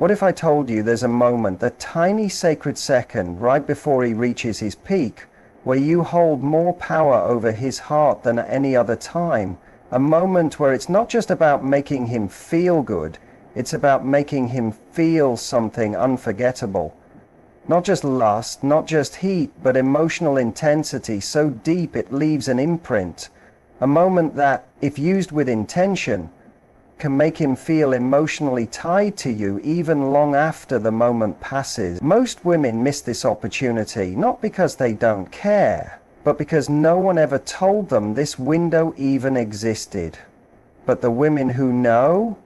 What if I told you there's a moment, a tiny sacred second right before he reaches his peak, where you hold more power over his heart than at any other time? A moment where it's not just about making him feel good, it's about making him feel something unforgettable. Not just lust, not just heat, but emotional intensity so deep it leaves an imprint. A moment that, if used with intention, can make him feel emotionally tied to you even long after the moment passes. Most women miss this opportunity, not because they don't care, but because no one ever told them this window even existed. But the women who know,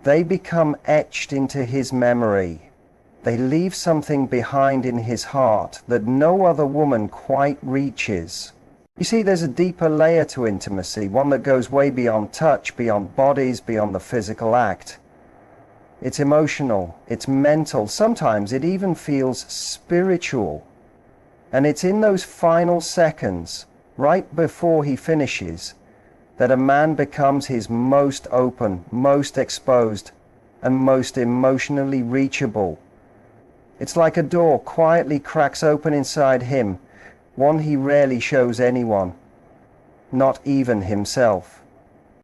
they become etched into his memory. They leave something behind in his heart that no other woman quite reaches. You see, there's a deeper layer to intimacy, one that goes way beyond touch, beyond bodies, beyond the physical act. It's emotional, it's mental, sometimes it even feels spiritual. And it's in those final seconds, right before he finishes, that a man becomes his most open, most exposed, and most emotionally reachable. It's like a door quietly cracks open inside him, one he rarely shows anyone, not even himself.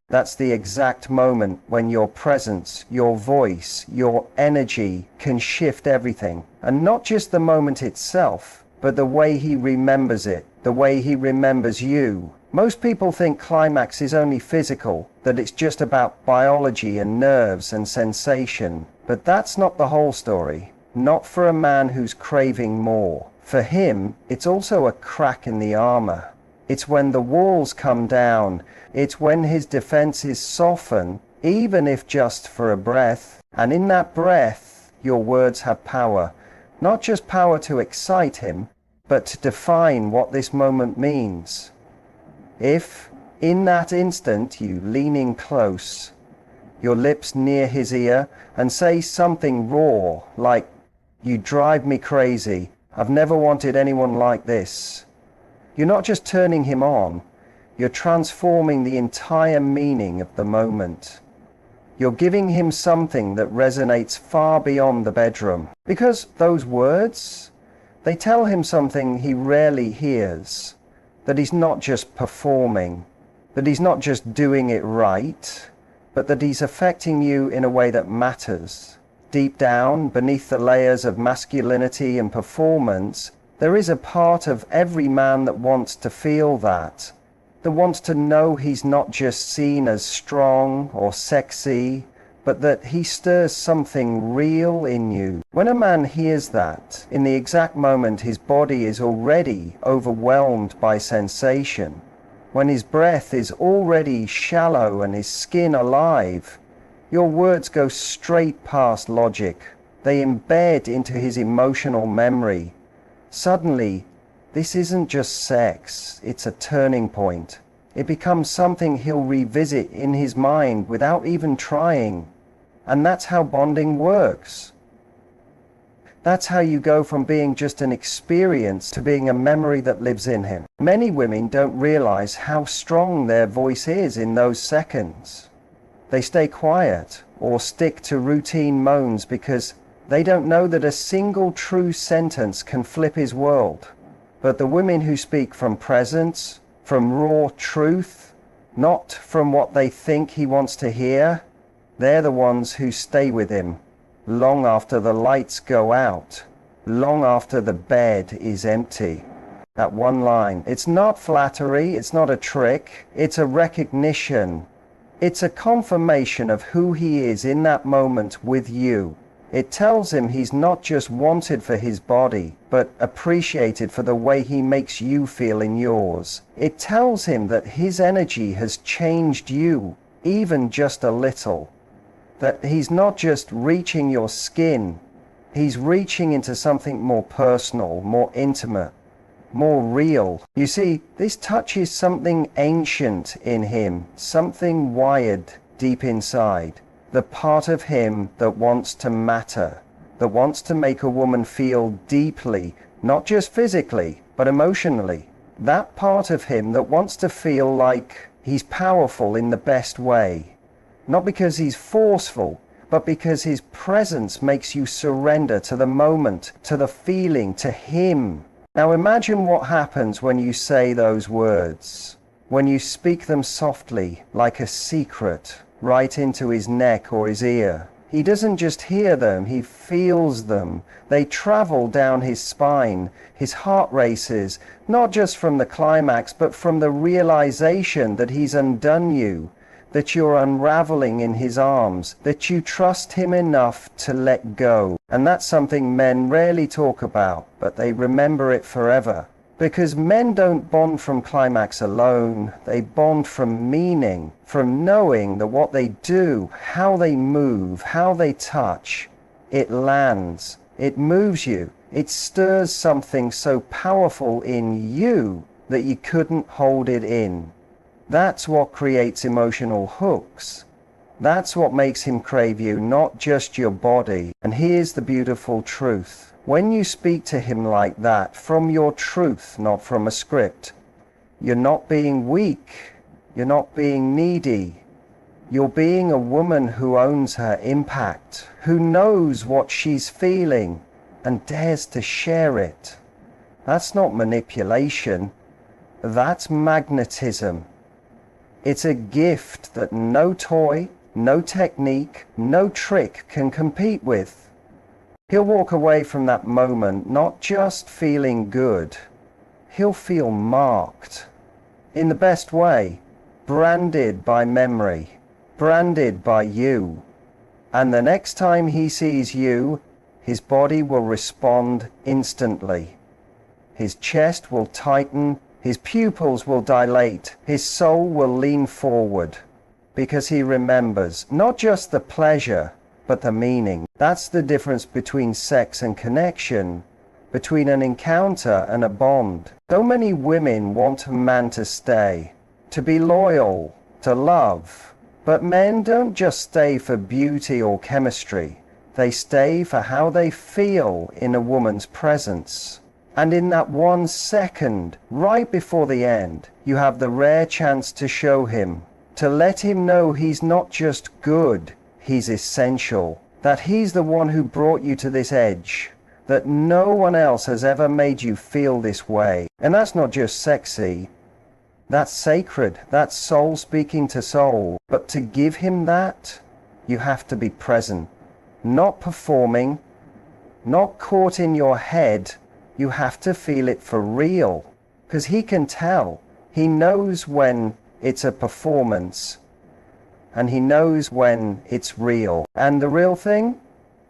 That's the exact moment when your presence, your voice, your energy can shift everything. And not just the moment itself, but the way he remembers it, the way he remembers you. Most people think climax is only physical, that it's just about biology and nerves and sensation. But that's not the whole story. Not for a man who's craving more. For him, it's also a crack in the armor. It's when the walls come down. It's when his defenses soften, even if just for a breath. And in that breath, your words have power. Not just power to excite him, but to define what this moment means. If, in that instant, you lean in close, your lips near his ear, and say something raw, like, "You drive me crazy. I've never wanted anyone like this." You're not just turning him on, you're transforming the entire meaning of the moment. You're giving him something that resonates far beyond the bedroom. Because those words, they tell him something he rarely hears. That he's not just performing, that he's not just doing it right, but that he's affecting you in a way that matters. Deep down, beneath the layers of masculinity and performance, there is a part of every man that wants to feel that wants to know he's not just seen as strong or sexy, but that he stirs something real in you. When a man hears that, in the exact moment his body is already overwhelmed by sensation, when his breath is already shallow and his skin alive, your words go straight past logic. They embed into his emotional memory. Suddenly, this isn't just sex, it's a turning point. It becomes something he'll revisit in his mind without even trying. And that's how bonding works. That's how you go from being just an experience to being a memory that lives in him. Many women don't realize how strong their voice is in those seconds. They stay quiet or stick to routine moans because they don't know that a single true sentence can flip his world. But the women who speak from presence, from raw truth, not from what they think he wants to hear, they're the ones who stay with him long after the lights go out, long after the bed is empty. That one line, it's not flattery, it's not a trick, it's a recognition. It's a confirmation of who he is in that moment with you. It tells him he's not just wanted for his body, but appreciated for the way he makes you feel in yours. It tells him that his energy has changed you, even just a little. That he's not just reaching your skin, he's reaching into something more personal, more intimate, more real. You see, this touches something ancient in him, something wired deep inside. The part of him that wants to matter, that wants to make a woman feel deeply, not just physically, but emotionally. That part of him that wants to feel like he's powerful in the best way. Not because he's forceful, but because his presence makes you surrender to the moment, to the feeling, to him. Now imagine what happens when you say those words, when you speak them softly, like a secret, right into his neck or his ear. He doesn't just hear them, he feels them. They travel down his spine. His heart races, not just from the climax, but from the realization that he's undone you, that you're unraveling in his arms, that you trust him enough to let go. And that's something men rarely talk about, but they remember it forever. Because men don't bond from climax alone, they bond from meaning, from knowing that what they do, how they move, how they touch, it lands, it moves you, it stirs something so powerful in you that you couldn't hold it in. That's what creates emotional hooks. That's what makes him crave you, not just your body. And here's the beautiful truth. When you speak to him like that, from your truth, not from a script, you're not being weak, you're not being needy, you're being a woman who owns her impact, who knows what she's feeling and dares to share it. That's not manipulation, that's magnetism. It's a gift that no toy, no technique, no trick can compete with. He'll walk away from that moment not just feeling good, he'll feel marked. In the best way, branded by memory, branded by you. And the next time he sees you, his body will respond instantly. His chest will tighten, his pupils will dilate, his soul will lean forward. Because he remembers not just the pleasure, but the meaning. That's the difference between sex and connection, between an encounter and a bond. So many women want a man to stay, to be loyal, to love. But men don't just stay for beauty or chemistry. They stay for how they feel in a woman's presence. And in that 1 second, right before the end, you have the rare chance to show him, to let him know he's not just good, he's essential, that he's the one who brought you to this edge, that no one else has ever made you feel this way. And that's not just sexy, that's sacred, that's soul speaking to soul. But to give him that, you have to be present, not performing, not caught in your head. You have to feel it for real, because he can tell. He knows when it's a performance, and he knows when it's real. And the real thing,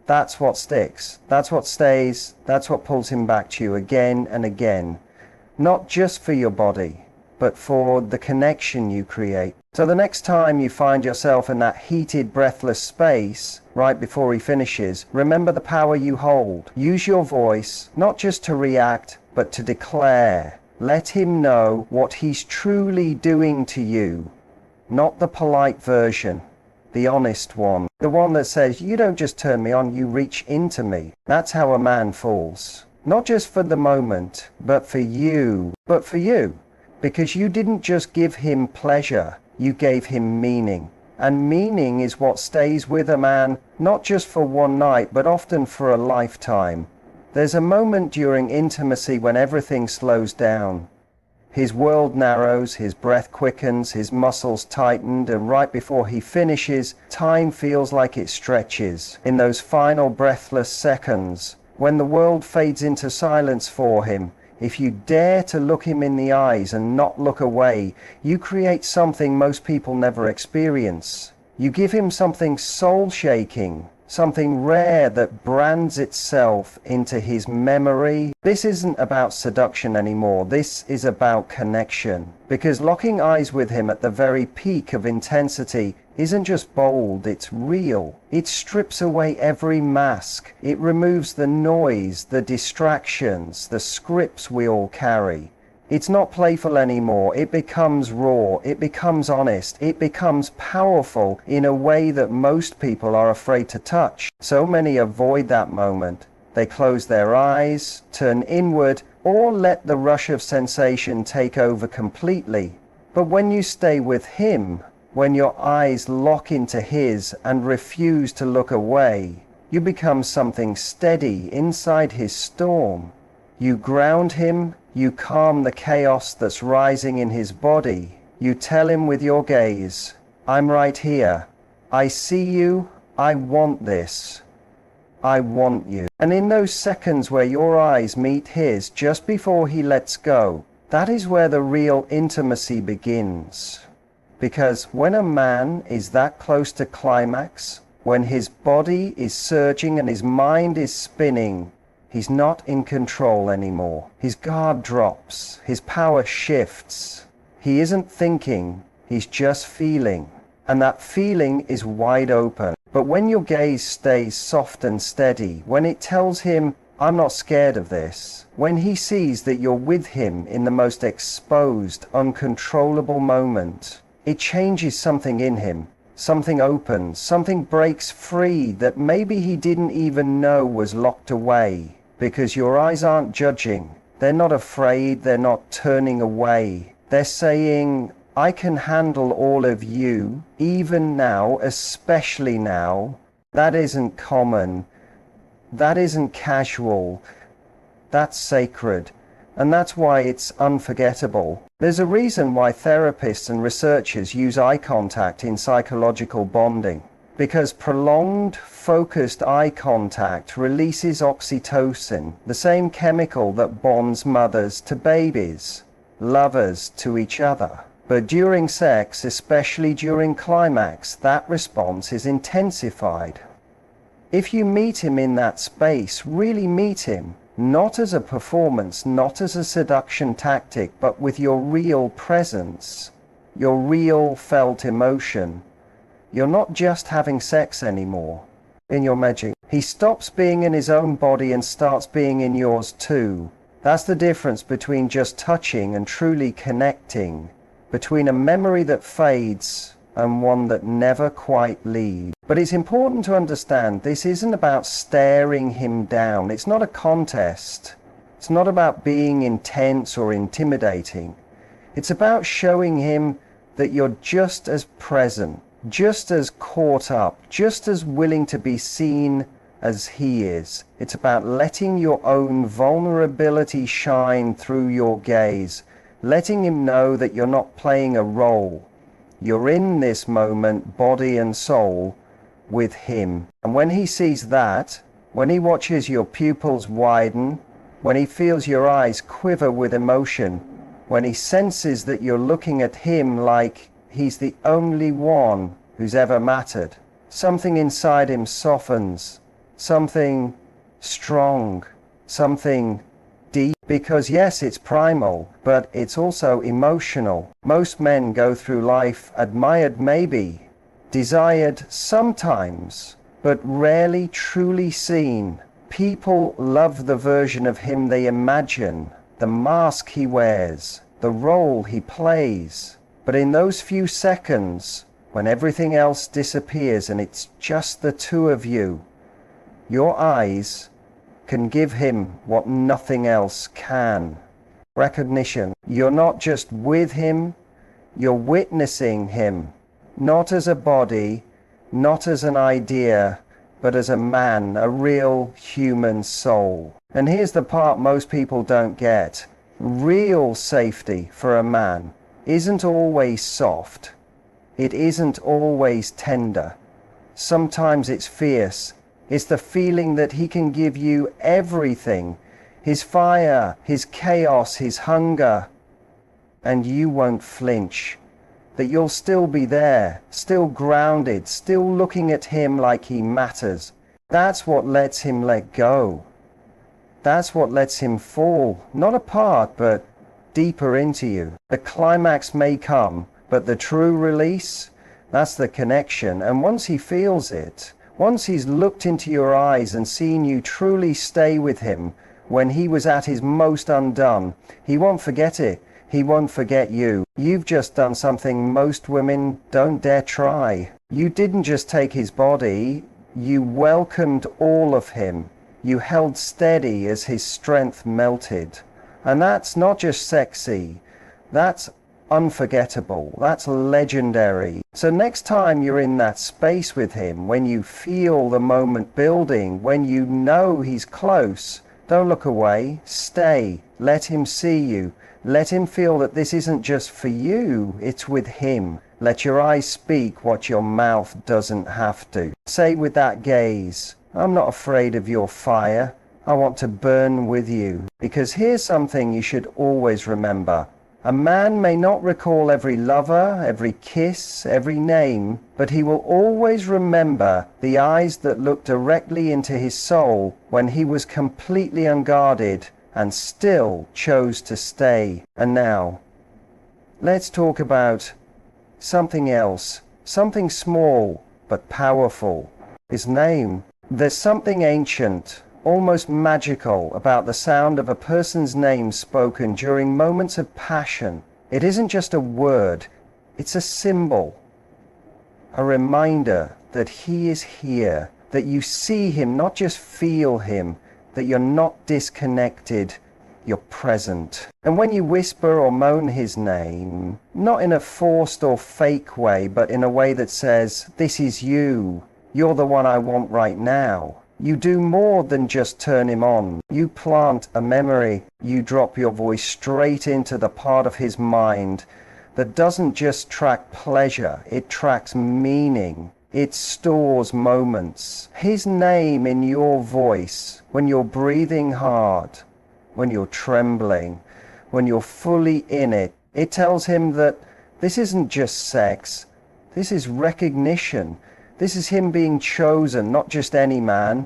that's what sticks, that's what stays, that's what pulls him back to you again and again. Not just for your body, but for the connection you create. So the next time you find yourself in that heated, breathless space, right before he finishes, remember the power you hold. Use your voice, not just to react, but to declare. Let him know what he's truly doing to you. Not the polite version, the honest one. The one that says, you don't just turn me on, you reach into me. That's how a man falls. Not just for the moment, but for you. But for you. Because you didn't just give him pleasure, you gave him meaning. And meaning is what stays with a man, not just for one night, but often for a lifetime. There's a moment during intimacy when everything slows down. His world narrows, his breath quickens, his muscles tightened, and right before he finishes, time feels like it stretches. In those final breathless seconds, when the world fades into silence for him, if you dare to look him in the eyes and not look away, you create something most people never experience. You give him something soul-shaking, something rare that brands itself into his memory. This isn't about seduction anymore, this is about connection. Because locking eyes with him at the very peak of intensity isn't just bold, it's real. It strips away every mask. It removes the noise, the distractions, the scripts we all carry. It's not playful anymore, it becomes raw, it becomes honest, it becomes powerful in a way that most people are afraid to touch. So many avoid that moment. They close their eyes, turn inward, or let the rush of sensation take over completely. But when you stay with him, when your eyes lock into his and refuse to look away, you become something steady inside his storm. You ground him, you calm the chaos that's rising in his body. You tell him with your gaze, I'm right here. I see you. I want this. I want you. And in those seconds where your eyes meet his just before he lets go, that is where the real intimacy begins. Because when a man is that close to climax, when his body is surging and his mind is spinning, he's not in control anymore. His guard drops. His power shifts. He isn't thinking. He's just feeling. And that feeling is wide open. But when your gaze stays soft and steady, when it tells him, I'm not scared of this, when he sees that you're with him in the most exposed, uncontrollable moment, it changes something in him. Something opens, something breaks free that maybe he didn't even know was locked away, because your eyes aren't judging. They're not afraid, they're not turning away. They're saying, I can handle all of you, even now, especially now. That isn't common. That isn't casual. That's sacred. And that's why it's unforgettable. There's a reason why therapists and researchers use eye contact in psychological bonding. Because prolonged, focused eye contact releases oxytocin, the same chemical that bonds mothers to babies, lovers to each other. But during sex, especially during climax, that response is intensified. If you meet him in that space, really meet him, not as a performance, not as a seduction tactic, but with your real presence, your real felt emotion. You're not just having sex anymore in your magic. He stops being in his own body and starts being in yours too. That's the difference between just touching and truly connecting, between a memory that fades and one that never quite leaves. But it's important to understand this isn't about staring him down. It's not a contest. It's not about being intense or intimidating. It's about showing him that you're just as present, just as caught up, just as willing to be seen as he is. It's about letting your own vulnerability shine through your gaze, letting him know that you're not playing a role. You're in this moment, body and soul, with him. And when he sees that, when he watches your pupils widen, when he feels your eyes quiver with emotion, when he senses that you're looking at him like he's the only one who's ever mattered, something inside him softens, something strong, something deep. Because yes, it's primal, but it's also emotional. Most men go through life admired maybe, desired sometimes, but rarely truly seen. People love the version of him they imagine, the mask he wears, the role he plays. But in those few seconds, when everything else disappears and it's just the two of you, your eyes can give him what nothing else can. Recognition. You're not just with him, you're witnessing him. Not as a body, not as an idea, but as a man, a real human soul. And here's the part most people don't get. Real safety for a man isn't always soft. It isn't always tender. Sometimes it's fierce. It's the feeling that he can give you everything. His fire, his chaos, his hunger. And you won't flinch. That you'll still be there, still grounded, still looking at him like he matters. That's what lets him let go. That's what lets him fall, not apart, but deeper into you. The climax may come, but the true release, that's the connection. And once he feels it, once he's looked into your eyes and seen you truly stay with him when he was at his most undone, he won't forget it. He won't forget you. You've just done something most women don't dare try. You didn't just take his body, you welcomed all of him. You held steady as his strength melted. And that's not just sexy, that's unforgettable. That's legendary. So next time you're in that space with him, when you feel the moment building, when you know he's close, don't look away. Stay. Let him see you. Let him feel that this isn't just for you, it's with him. Let your eyes speak what your mouth doesn't have to. Say with that gaze, I'm not afraid of your fire. I want to burn with you. Because here's something you should always remember. A man may not recall every lover, every kiss, every name, but he will always remember the eyes that looked directly into his soul when he was completely unguarded and still chose to stay. And now, let's talk about something else, something small but powerful. His name. There's something ancient, almost magical about the sound of a person's name spoken during moments of passion. It isn't just a word, it's a symbol, a reminder that he is here, that you see him, not just feel him, that you're not disconnected, you're present. And when you whisper or moan his name, not in a forced or fake way, but in a way that says, this is you, you're the one I want right now. You do more than just turn him on. You plant a memory. You drop your voice straight into the part of his mind that doesn't just track pleasure, it tracks meaning. It stores moments. His name in your voice, when you're breathing hard, when you're trembling, when you're fully in it, it tells him that this isn't just sex, this is recognition. This is him being chosen, not just any man.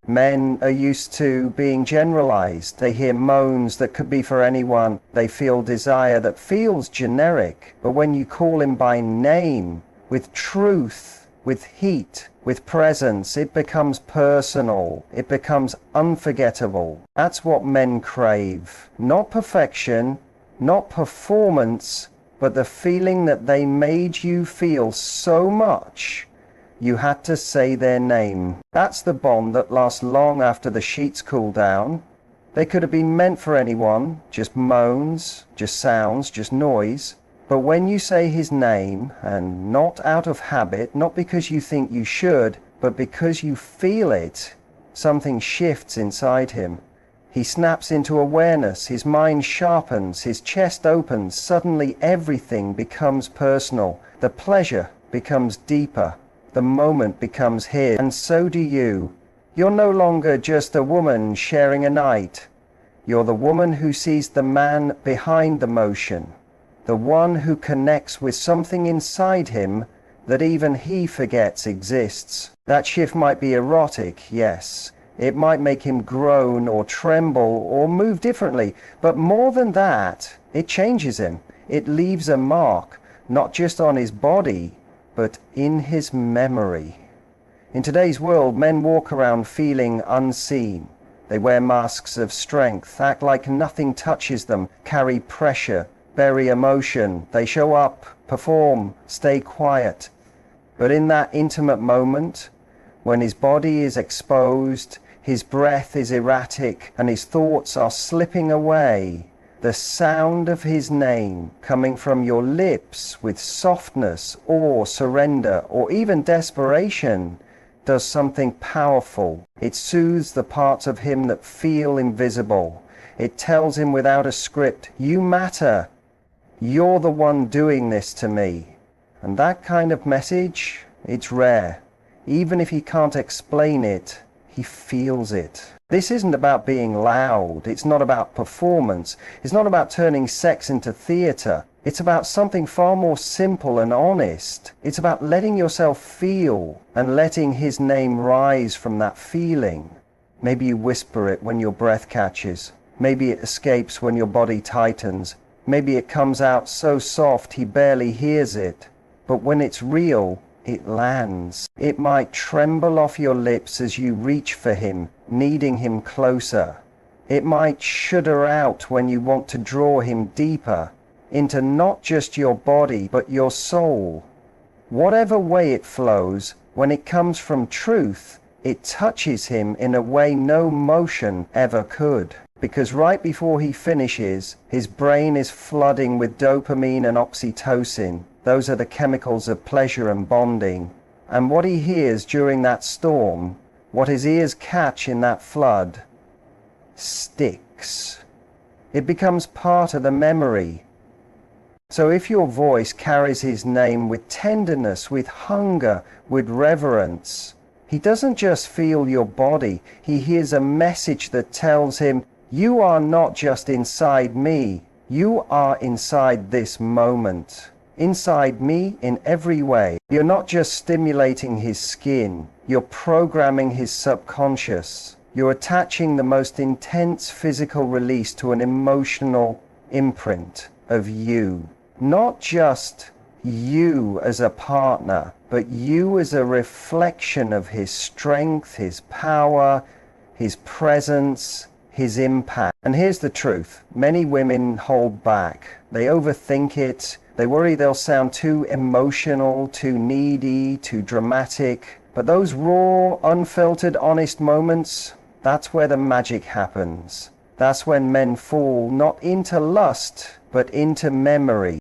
Men are used to being generalized. They hear moans that could be for anyone. They feel desire that feels generic. But when you call him by name, with truth, with heat, with presence, it becomes personal. It becomes unforgettable. That's what men crave. Not perfection, not performance, but the feeling that they made you feel so much you had to say their name. That's the bond that lasts long after the sheets cool down. They could have been meant for anyone, just moans, just sounds, just noise. But when you say his name, and not out of habit, not because you think you should, but because you feel it, something shifts inside him. He snaps into awareness, his mind sharpens, his chest opens, suddenly everything becomes personal. The pleasure becomes deeper. The moment becomes his, and so do you. You're no longer just a woman sharing a night. You're the woman who sees the man behind the motion, the one who connects with something inside him that even he forgets exists. That shift might be erotic, yes. It might make him groan or tremble or move differently, but more than that, it changes him. It leaves a mark, not just on his body, but in his memory. In today's world, men walk around feeling unseen. They wear masks of strength, act like nothing touches them, carry pressure, bury emotion. They show up, perform, stay quiet. But in that intimate moment, when his body is exposed, his breath is erratic, and his thoughts are slipping away, the sound of his name coming from your lips with softness or surrender or even desperation does something powerful. It soothes the parts of him that feel invisible. It tells him without a script, you matter. You're the one doing this to me. And that kind of message, it's rare. Even if he can't explain it, he feels it. This isn't about being loud. It's not about performance. It's not about turning sex into theater. It's about something far more simple and honest. It's about letting yourself feel and letting his name rise from that feeling. Maybe you whisper it when your breath catches. Maybe it escapes when your body tightens. Maybe it comes out so soft he barely hears it. But when it's real, it lands. It might tremble off your lips as you reach for him, needing him closer. It might shudder out when you want to draw him deeper into not just your body, but your soul. Whatever way it flows, when it comes from truth, it touches him in a way no motion ever could. because right before he finishes, his brain is flooding with dopamine and oxytocin. Those are the chemicals of pleasure and bonding. And what he hears during that storm, what his ears catch in that flood, sticks. It becomes part of the memory. So if your voice carries his name with tenderness, with hunger, with reverence, he doesn't just feel your body, he hears a message that tells him, you are not just inside me, you are inside this moment. Inside me in every way. You're not just stimulating his skin, you're programming his subconscious. You're attaching the most intense physical release to an emotional imprint of you. Not just you as a partner, but you as a reflection of his strength, his power, his presence, his impact. And here's the truth. Many women hold back. They overthink it. They worry they'll sound too emotional, too needy, too dramatic. But those raw, unfiltered, honest moments, that's where the magic happens. That's when men fall not into lust, but into memory.